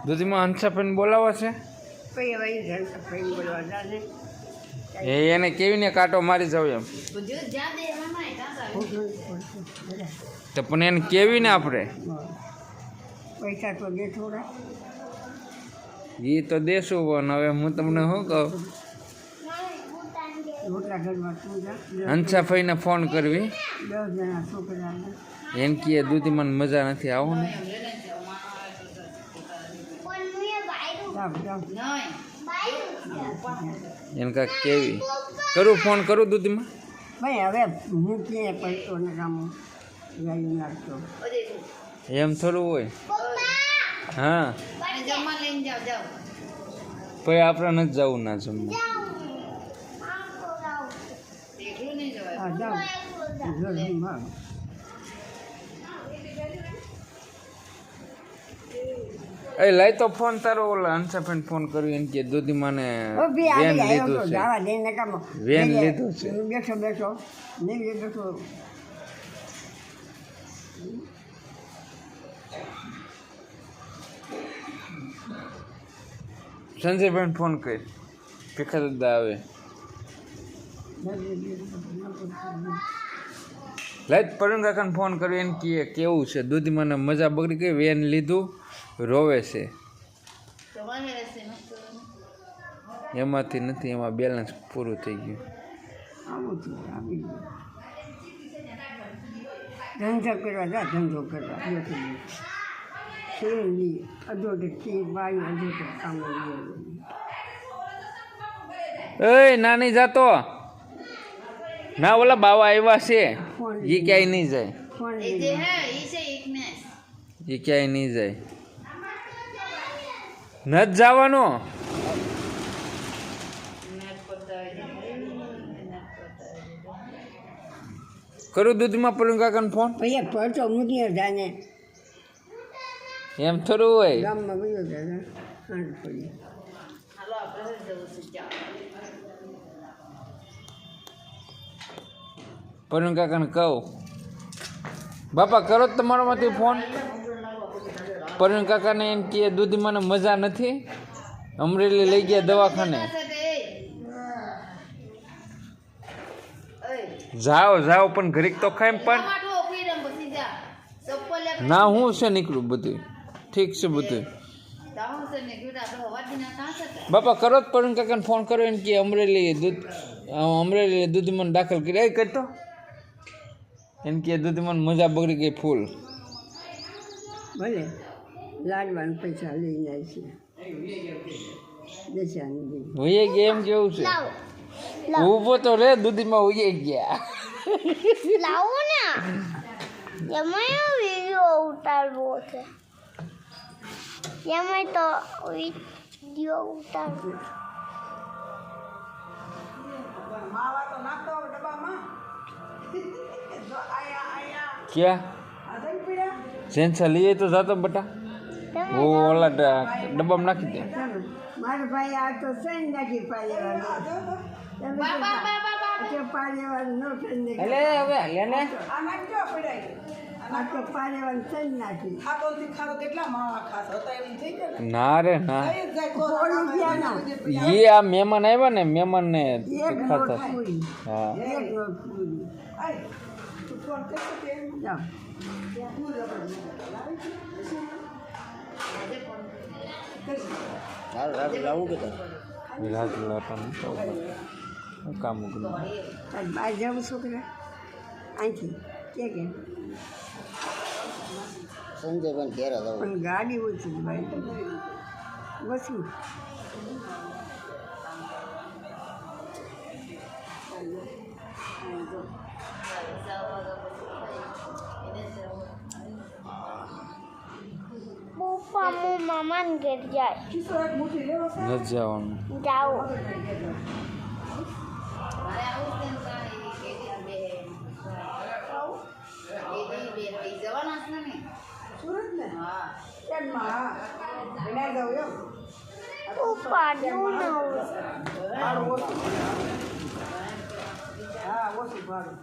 દૂધીમાં હંસાફેન બોલાવા છે એને કેવીને કાંટો મારી જાવ એમ તો પણ એને કેવી ને આપણે પૈસા તો દે થોડા એ તો દેશું પણ હવે હું તમને શું કહું હંસાફાઈને ફોન કરવી 10 જણા છોકરાને એને કીએ દૂધીમાં મજા નથી આવો ને એને કાંઈક કેવી કરું ફોન કરું દૂધીમાં ભાઈ હવે હું ક્યાંય પૈસો ને કામ ગાયું નાખતો એમ થોડું હોય હા ભાઈ આપણે નથી જવું ના જમવા હા જાઓ એ લઈ તો ફોન તારો ઓલા હંસાફેન ફોન કર્યો એને કે દૂધીમાને વેન લીધું છે વેન લીધું છે બેઠો નહીં બેઠો સંજયભાઈને ફોન કરી ભીખા દાદા આવે લઈ પરુણ કાકાને ફોન કર્યો એને કહે કેવું છે દૂધીમાને મજા બગડી ગઈ વેન લીધું રોવે છે એમાંથી નથી એમાં બેલેન્સ પૂરું થઈ ગયું ધંધો કરવા જા ધંધો કરવા એ નાની જાતો ના ઓલા બાવા આવ્યા છે એ ક્યાંય નહીં જાય એ ક્યાંય નહીં જાય નથી જવાનો કરું દૂધમાં પરુણ કાકાને ફોન ભૈયા પડતો મૂકી જાને એમ થોડું હોય ગામમાં ગયો દાદા હાંડ પડી પરુણ કાકાને કહું બાપા કરો જ તમારામાંથી ફોન પરુણ કાકાને એમ કે દૂધીમાને મજા નથી અમરેલી લઈ ગયા દવાખાને જાઓ પણ ઘડીક તો ખાય પણ ના હું છે નીકળું બધું ઠીક છે બધું બાપા કરો જ પરુણ કાકાને ફોન કરો એને કે અમરેલી દૂધીમાને દાખલ કરી એ કરતો એને કે દૂધીમાને મજા બગડી ગઈ ફૂલ ભલે લાડવાના પૈસા લઈ જાય છે દેશાની હોઈએ ગયા એમ કેવું છે ઊભો તો રે દૂધીમાં હોઈએ ગયા લાવો ને એમાં વિડીયો ઉતારવો છે એમાં તો વિડીયો ઉતારવો ક્યાં સેન્સા લઈએ તો જાતો બટા ઓ ઓલા ડબ્બામાં નાખી દે મારો ભાઈ આ તો સૈન નાખી પાડેવાનું ન થઈ એટલે હવે હાલે ને આ તો પાડેવાનું સૈન નાખી ના રે ના એ આ મહેમાન આવ્યા ને મહેમાન ને ખાતા હા કામ બહાર જવું છોકરા અહીંથી કે સંજય પણ ઘેર પણ ગાડી ઓછી ભાઈ બસું મામાને ઘેર જાય નથી જવાનું. જાઓ ઉપાડ્યું ન હોય હા ઓછું ભાડું